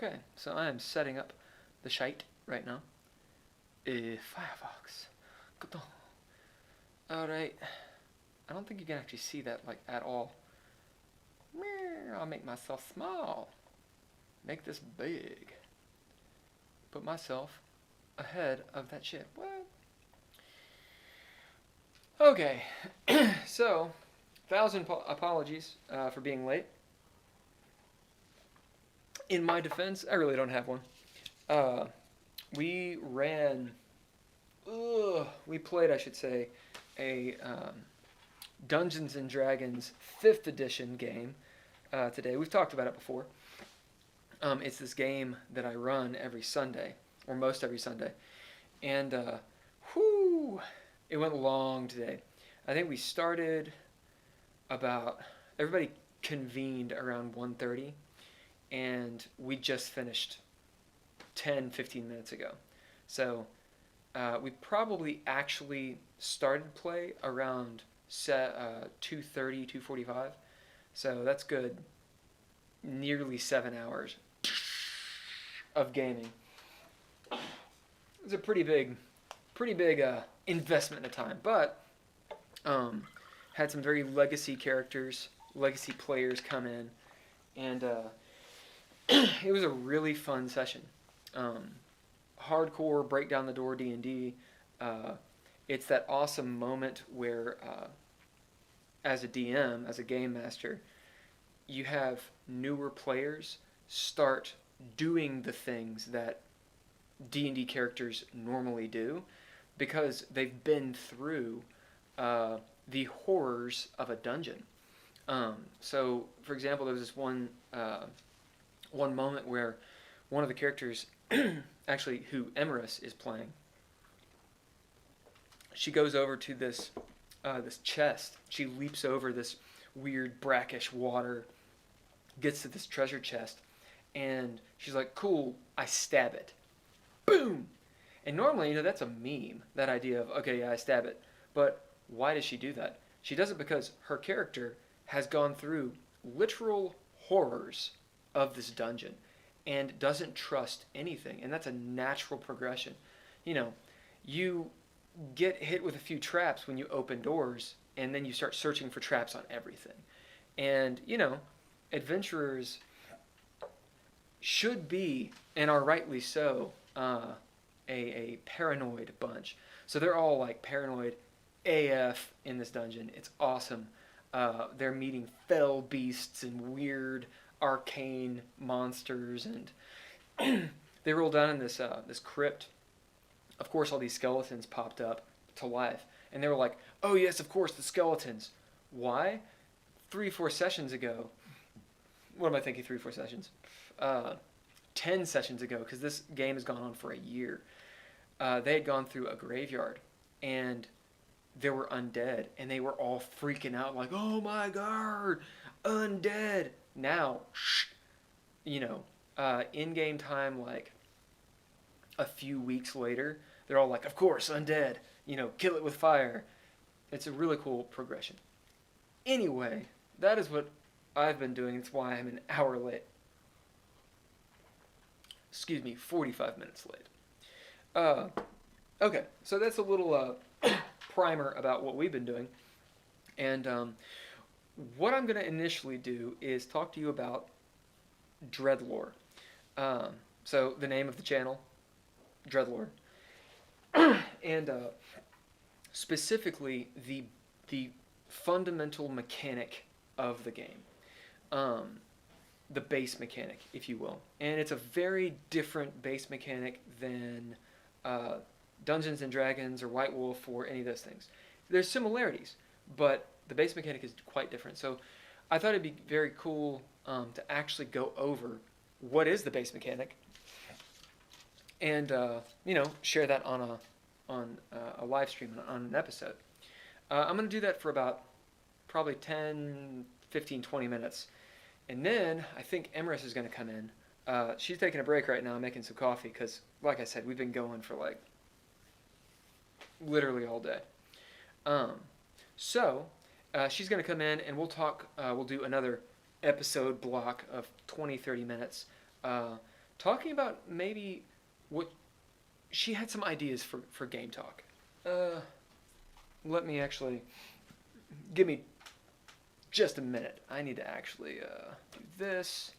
Okay, so I am setting up the shite right now. Firefox. Alright. I don't think you can actually see that like at all. I'll make myself small. Make this big. Put myself ahead of that shit. What? Okay. So, 1,000 apologies for being late. In my defense, I really don't have one. We ran. We played, I should say, a Dungeons and Dragons 5th edition game today. We've talked about it before. It's this game that I run every Sunday, or most every Sunday. And, it went long today. I think we started about, everybody convened around 1:30, and we just finished 10-15 minutes ago. So we probably actually started play around 2:30, 2:45. So that's good. Nearly 7 hours of gaming. It's a pretty big investment of time, but had some very legacy characters, legacy players come in, and it was a really fun session. Hardcore break down the door D&D. It's that awesome moment where, as a DM, as a game master, you have newer players start doing the things that D&D characters normally do because they've been through the horrors of a dungeon. So, for example, there was this one moment where one of the characters, actually who Emyris is playing, she goes over to this chest. She leaps over this weird brackish water, gets to this treasure chest, and she's like, cool, I stab it. Boom! And normally, that's a meme, that idea of, okay, yeah, I stab it. But why does she do that? She does it because her character has gone through literal horrors of this dungeon and doesn't trust anything. And that's a natural progression. You get hit with a few traps when you open doors, and then you start searching for traps on everything. And, adventurers should be, and are rightly so, a paranoid bunch. So they're all like paranoid AF in this dungeon. It's awesome. They're meeting fell beasts and weird arcane monsters, and they roll down in this crypt. Of course, all these skeletons popped up to life, and they were like, "Oh yes, of course, the skeletons." Why? 3-4 sessions ago. What am I thinking? 3-4 sessions. 10 sessions ago, because this game has gone on for a year. They had gone through a graveyard, and there were undead, and they were all freaking out like, "Oh my god, undead!" Now, in-game time, like a few weeks later, they're all like, "Of course, undead. Kill it with fire." It's a really cool progression. Anyway, that is what I've been doing. It's why I'm an hour late. 45 minutes late. Okay, so that's a little primer about what we've been doing. And what I'm going to initially do is talk to you about DreadLore. So the name of the channel, DreadLore. And specifically the fundamental mechanic of the game. The base mechanic, if you will. And it's a very different base mechanic than Dungeons and Dragons or White Wolf or any of those things. There's similarities, but the base mechanic is quite different. So I thought it'd be very cool to actually go over what is the base mechanic and share that on a live stream, on an episode. I'm going to do that for about probably 10, 15, 20 minutes. And then I think Emyris is going to come in. She's taking a break right now, making some coffee, because, like I said, we've been going for, literally all day. So she's going to come in, and we'll talk. We'll do another episode block of 20, 30 minutes talking about maybe what she had some ideas for Game Talk. Let me actually give me just a minute. I need to actually do this.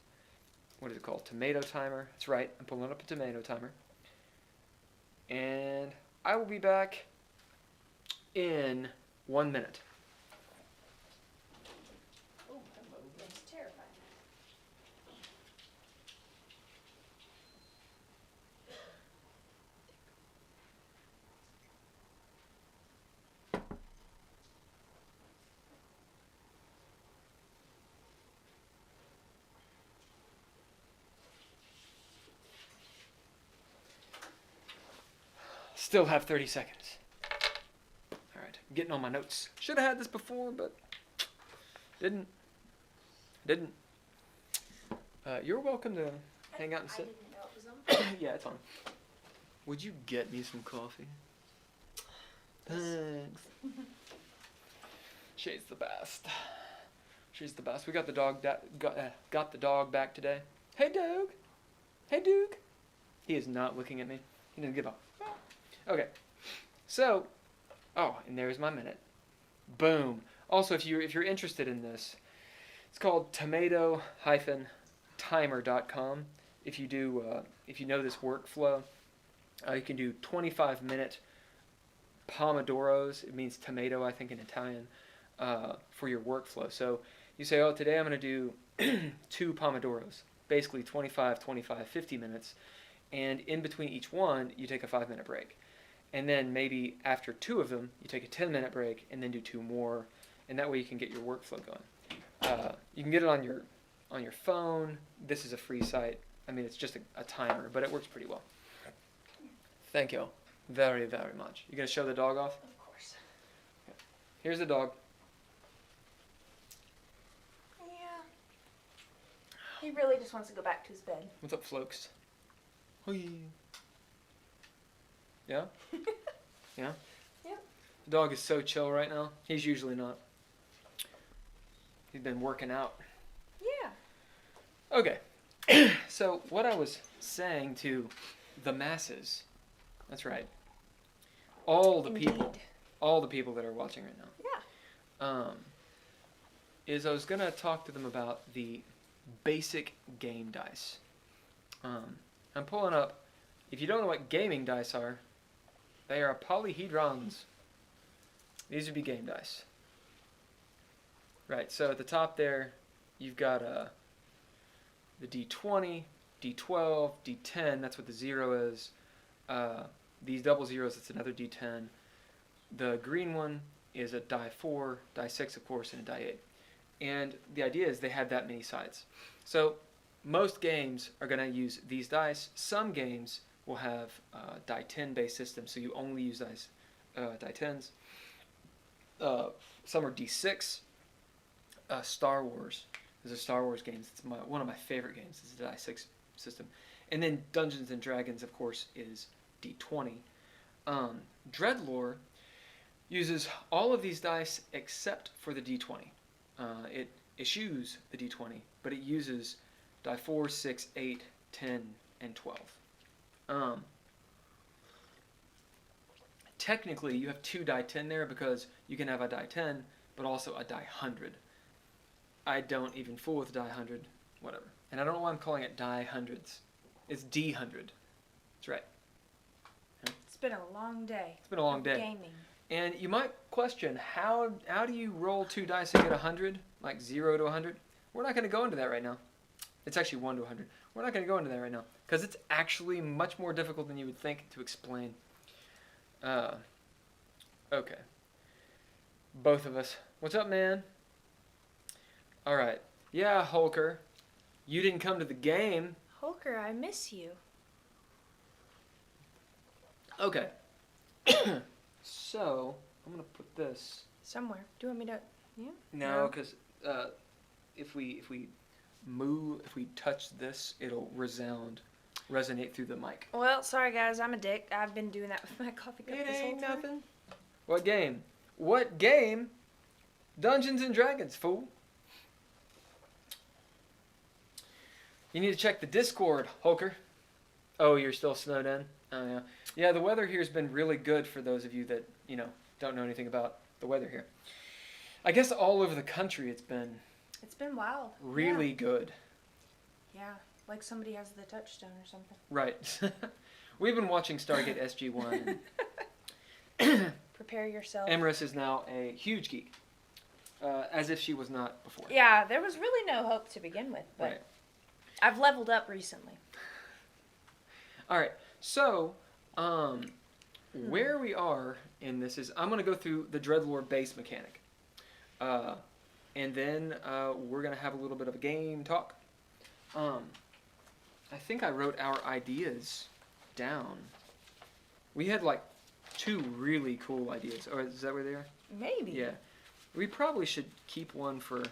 What is it called? Tomato timer. That's right. I'm pulling up a tomato timer. And I will be back in 1 minute. Oh, hello. That's terrifying. Still have 30 seconds. All right, I'm getting on my notes. Should have had this before, but didn't. You're welcome to hang out and sit. I didn't know it was on. Yeah, it's on. Would you get me some coffee? Thanks. She's the best. She's the best. We got the dog. Got the dog back today. Hey, Doug. Hey, Duke. He is not looking at me. He didn't give up. Okay, so, and there's my minute. Boom. Also, if you're interested in this, it's called tomato-timer.com. If you know this workflow, you can do 25-minute pomodoros. It means tomato, I think, in Italian, for your workflow. So you say, today I'm going to do 2 pomodoros, basically 25, 50 minutes, and in between each one, you take a 5-minute break. And then maybe after 2 of them, you take a 10-minute break and then do 2 more, and that way you can get your workflow going. You can get it on your phone. This is a free site. I mean, it's just a timer, but it works pretty well. Thank you very, very much. You gonna show the dog off? Of course. Okay. Here's the dog. Yeah. He really just wants to go back to his bed. What's up, Flokes? Hoi. Yeah? Yeah? Yep. The dog is so chill right now. He's usually not. He's been working out. Yeah. Okay. So what I was saying to the masses, that's right. All the people that are watching right now. Yeah. Is I was gonna talk to them about the basic game dice. I'm pulling up. If you don't know what gaming dice are, they are polyhedrons. These would be game dice. Right, so at the top there, you've got the D20, D12, D10, that's what the 0 is. These double zeros, it's another D10. The green one is a die 4, die 6, of course, and a die 8. And the idea is they have that many sides. So most games are going to use these dice. Some games will have die 10 based systems, so you only use die 10s. Some are D6. Star Wars. There's a Star Wars game. It's one of my favorite games. It's a die 6 system. And then Dungeons and Dragons, of course, is D20. DreadLore uses all of these dice except for the D20. It eschews the D20, but it uses die 4, 6, 8, 10, and 12. Technically, you have 2 die 10 there because you can have a die 10, but also a die 100. I don't even fool with die 100, whatever. And I don't know why I'm calling it die hundreds. It's D100. That's right. Yeah. It's been a long day. It's been a long day. Gaming. And you might question, how do you roll 2 dice and get 100? Like 0 to 100? We're not going to go into that right now. It's actually 1 to 100. We're not going to go into that right now because it's actually much more difficult than you would think to explain. Okay. Both of us. What's up, man? All right. Yeah, Hulker. You didn't come to the game. Hulker, I miss you. Okay. So, I'm going to put this. Somewhere. Do you want me to? Yeah? No, because if we touch this, it'll resonate through the mic. Well, sorry guys, I'm a dick. I've been doing that with my coffee cup It this whole ain't time. nothing. What game? What game? Dungeons and Dragons, fool. You need to check the Discord, Hulker. Oh, you're still snowed in? Oh, yeah. Yeah, the weather here has been really good for those of you that, don't know anything about the weather here. I guess all over the country it's been It's been wild. really good. Yeah, like somebody has the touchstone or something. Right. We've been watching Stargate SG-1. Prepare yourself. Emyris is now a huge geek, as if she was not before. Yeah, there was really no hope to begin with, but Right. I've leveled up recently. All right, so where we are in this is I'm going to go through the DreadLore base mechanic, and then we're going to have a little bit of a game talk. I think I wrote our ideas down. We had like 2 really cool ideas. Or is that where they are? Maybe. Yeah. We probably should keep one for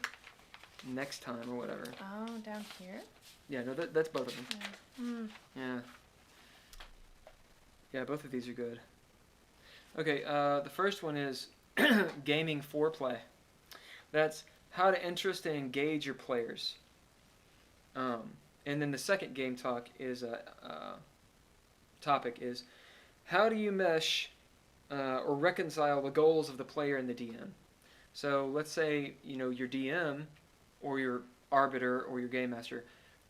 next time or whatever. Oh, down here? Yeah, no, that's both of them. Mm. Yeah. Yeah, both of these are good. Okay, the first one is gaming foreplay. That's how to interest and engage your players. And then the second game talk is topic is how do you mesh or reconcile the goals of the player and the DM. So let's say your DM or your arbiter or your game master.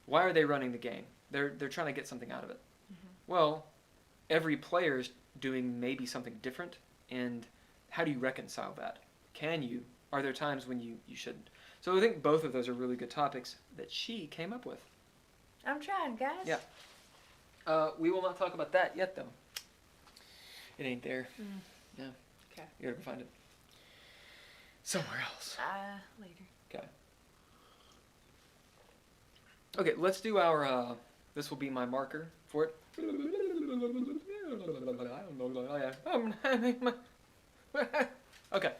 Why are they running the game? They're trying to get something out of it. Mm-hmm. Well, every player is doing maybe something different, and how do you reconcile that? Can you? Are there times when you shouldn't? So I think both of those are really good topics that she came up with. I'm trying, guys. Yeah. We will not talk about that yet, though. It ain't there. Mm. Yeah. Okay. You gotta go find it. Somewhere else. Later. Okay. Okay, let's do our, this will be my marker for it. Okay.